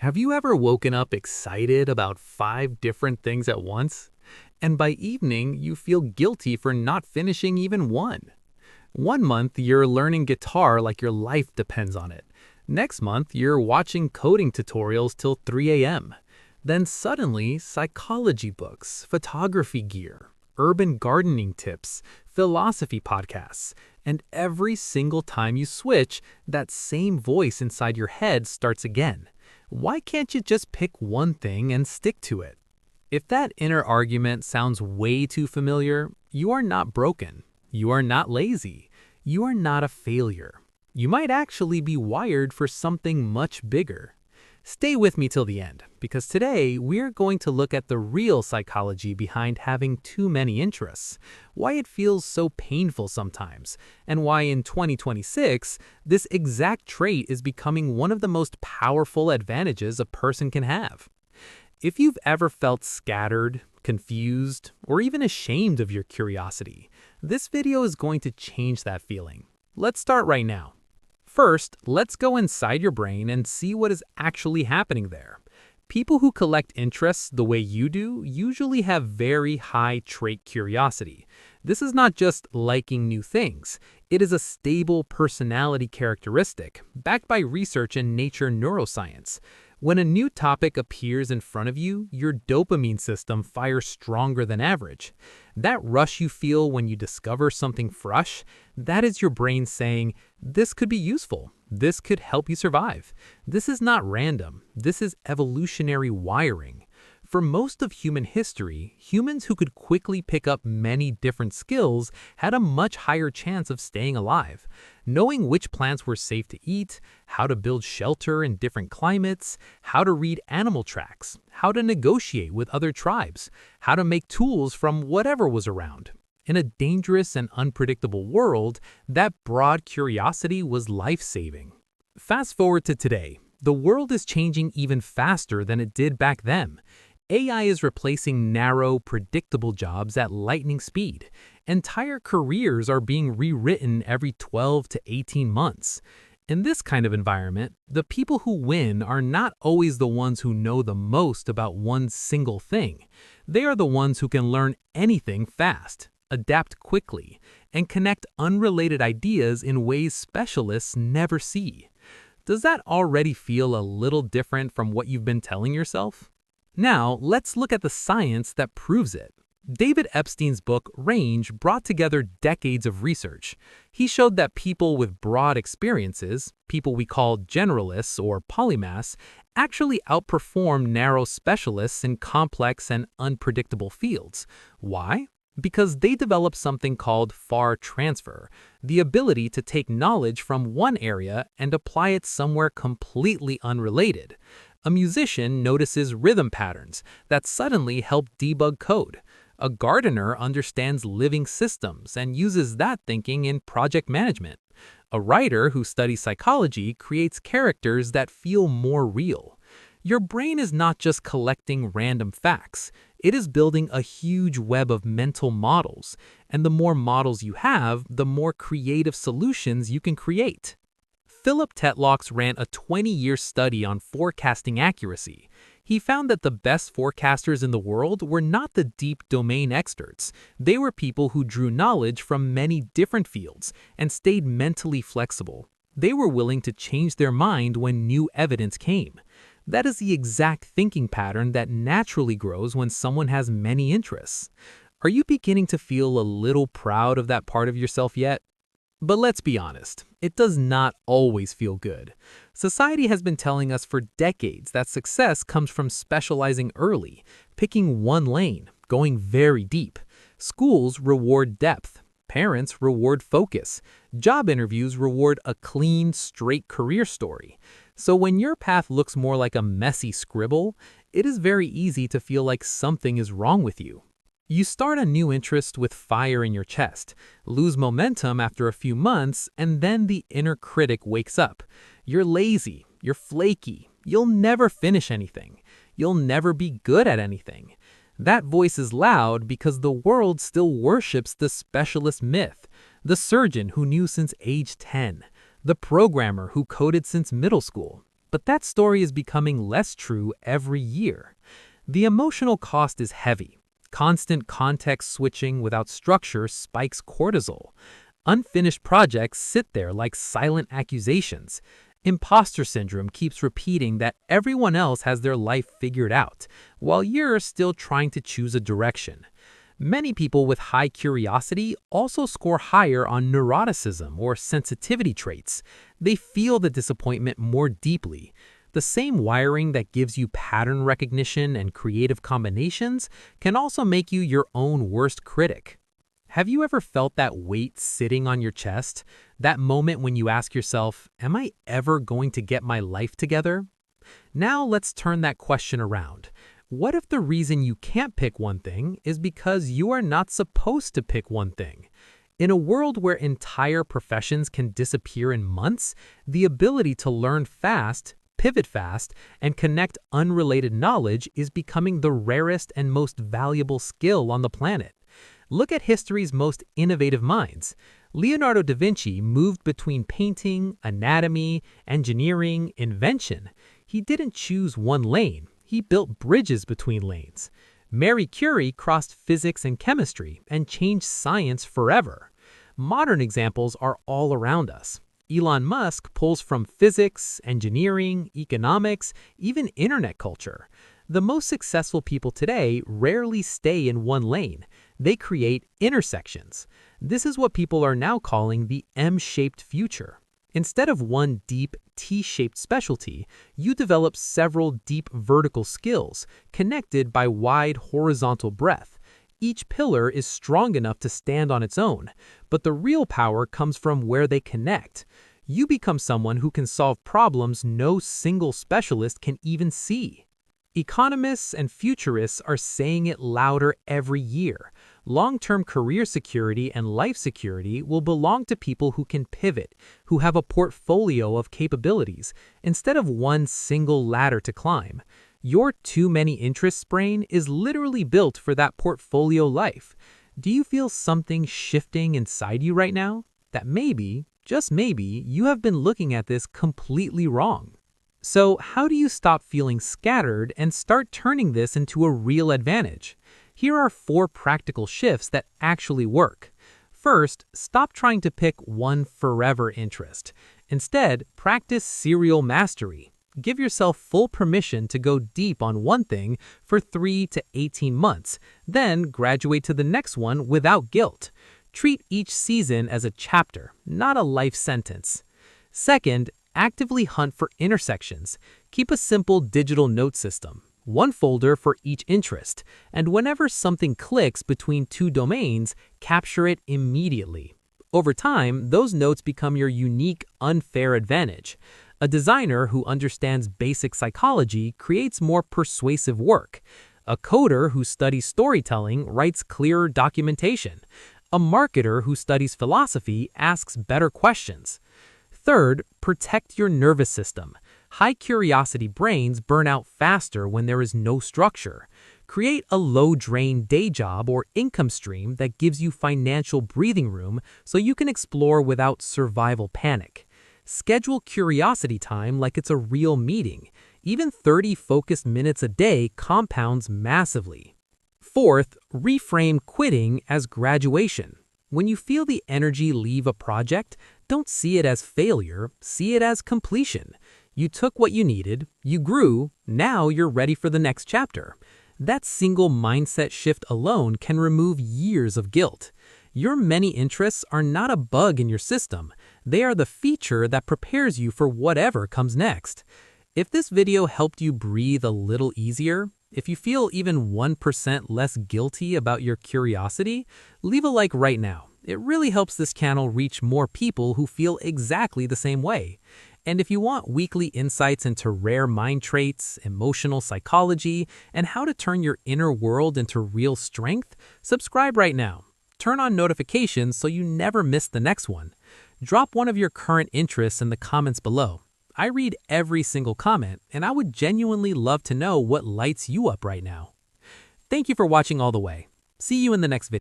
Have you ever woken up excited about 5 different things at once? And by evening, you feel guilty for not finishing even one. One month, you're learning guitar like your life depends on it. Next month, you're watching coding tutorials till 3 a.m. Then suddenly, psychology books, photography gear, urban gardening tips, philosophy podcasts, and every single time you switch, that same voice inside your head starts again. Why can't you just pick one thing and stick to it? If that inner argument sounds way too familiar, you are not broken. You are not lazy. You are not a failure. You might actually be wired for something much bigger. Stay with me till the end, because today we're going to look at the real psychology behind having too many interests, why it feels so painful sometimes, and why in 2026, this exact trait is becoming one of the most powerful advantages a person can have. If you've ever felt scattered, confused, or even ashamed of your curiosity, this video is going to change that feeling. Let's start right now. First, let's go inside your brain and see what is actually happening there. People who collect interests the way you do usually have very high trait curiosity. This is not just liking new things. It is a stable personality characteristic backed by research in Nature Neuroscience. When a new topic appears in front of you, your dopamine system fires stronger than average. That rush you feel when you discover something fresh, that is your brain saying, this could be useful. This could help you survive. This is not random. This is evolutionary wiring. For most of human history, humans who could quickly pick up many different skills had a much higher chance of staying alive. Knowing which plants were safe to eat, how to build shelter in different climates, how to read animal tracks, how to negotiate with other tribes, how to make tools from whatever was around. In a dangerous and unpredictable world, that broad curiosity was life-saving. Fast forward to today. The world is changing even faster than it did back then. AI is replacing narrow, predictable jobs at lightning speed. Entire careers are being rewritten every 12 to 18 months. In this kind of environment, the people who win are not always the ones who know the most about one single thing. They are the ones who can learn anything fast, adapt quickly, and connect unrelated ideas in ways specialists never see. Does that already feel a little different from what you've been telling yourself? Now, let's look at the science that proves it. David Epstein's book, Range, brought together decades of research. He showed that people with broad experiences, people we call generalists or polymaths, actually outperform narrow specialists in complex and unpredictable fields. Why? Because they develop something called far transfer, the ability to take knowledge from one area and apply it somewhere completely unrelated. A musician notices rhythm patterns that suddenly help debug code. A gardener understands living systems and uses that thinking in project management. A writer who studies psychology creates characters that feel more real. Your brain is not just collecting random facts. It is building a huge web of mental models. And the more models you have, the more creative solutions you can create. Philip Tetlock ran a 20-year study on forecasting accuracy. He found that the best forecasters in the world were not the deep domain experts. They were people who drew knowledge from many different fields and stayed mentally flexible. They were willing to change their mind when new evidence came. That is the exact thinking pattern that naturally grows when someone has many interests. Are you beginning to feel a little proud of that part of yourself yet? But let's be honest, it does not always feel good. Society has been telling us for decades that success comes from specializing early, picking one lane, going very deep. Schools reward depth. Parents reward focus. Job interviews reward a clean, straight career story. So when your path looks more like a messy scribble, it is very easy to feel like something is wrong with you. You start a new interest with fire in your chest, lose momentum after a few months, and then the inner critic wakes up. You're lazy, you're flaky, you'll never finish anything, you'll never be good at anything. That voice is loud because the world still worships the specialist myth, the surgeon who knew since age 10, the programmer who coded since middle school. But that story is becoming less true every year. The emotional cost is heavy. Constant context switching without structure spikes cortisol. Unfinished projects sit there like silent accusations. Imposter syndrome keeps repeating that everyone else has their life figured out, while you're still trying to choose a direction. Many people with high curiosity also score higher on neuroticism or sensitivity traits. They feel the disappointment more deeply. The same wiring that gives you pattern recognition and creative combinations can also make you your own worst critic. Have you ever felt that weight sitting on your chest? That moment when you ask yourself, am I ever going to get my life together? Now let's turn that question around. What if the reason you can't pick one thing is because you are not supposed to pick one thing? In a world where entire professions can disappear in months, the ability to learn fast, pivot fast, and connect unrelated knowledge is becoming the rarest and most valuable skill on the planet. Look at history's most innovative minds. Leonardo da Vinci moved between painting, anatomy, engineering, invention. He didn't choose one lane. He built bridges between lanes. Marie Curie crossed physics and chemistry and changed science forever. Modern examples are all around us. Elon Musk pulls from physics, engineering, economics, even internet culture. The most successful people today rarely stay in one lane. They create intersections. This is what people are now calling the M-shaped future. Instead of one deep T-shaped specialty, you develop several deep vertical skills connected by wide horizontal breadth. Each pillar is strong enough to stand on its own, but the real power comes from where they connect. You become someone who can solve problems no single specialist can even see. Economists and futurists are saying it louder every year. Long-term career security and life security will belong to people who can pivot, who have a portfolio of capabilities, instead of one single ladder to climb. Your too many interests brain is literally built for that portfolio life. Do you feel something shifting inside you right now? That maybe, just maybe, you have been looking at this completely wrong. So how do you stop feeling scattered and start turning this into a real advantage? Here are 4 practical shifts that actually work. First, stop trying to pick one forever interest. Instead, practice serial mastery. Give yourself full permission to go deep on one thing for 3 to 18 months, then graduate to the next one without guilt. Treat each season as a chapter, not a life sentence. Second, actively hunt for intersections. Keep a simple digital note system, one folder for each interest, and whenever something clicks between 2 domains, capture it immediately. Over time, those notes become your unique, unfair advantage. A designer who understands basic psychology creates more persuasive work. A coder who studies storytelling writes clearer documentation. A marketer who studies philosophy asks better questions. Third, protect your nervous system. High curiosity brains burn out faster when there is no structure. Create a low-drain day job or income stream that gives you financial breathing room so you can explore without survival panic. Schedule curiosity time like it's a real meeting. Even 30 focused minutes a day compounds massively. Fourth, reframe quitting as graduation. When you feel the energy leave a project, don't see it as failure, see it as completion. You took what you needed, you grew, now you're ready for the next chapter. That single mindset shift alone can remove years of guilt. Your many interests are not a bug in your system. They are the feature that prepares you for whatever comes next. If this video helped you breathe a little easier, if you feel even 1% less guilty about your curiosity, leave a like right now. It really helps this channel reach more people who feel exactly the same way. And if you want weekly insights into rare mind traits, emotional psychology, and how to turn your inner world into real strength, subscribe right now. Turn on notifications so you never miss the next one. Drop one of your current interests in the comments below. I read every single comment, and I would genuinely love to know what lights you up right now. Thank you for watching all the way. See you in the next video.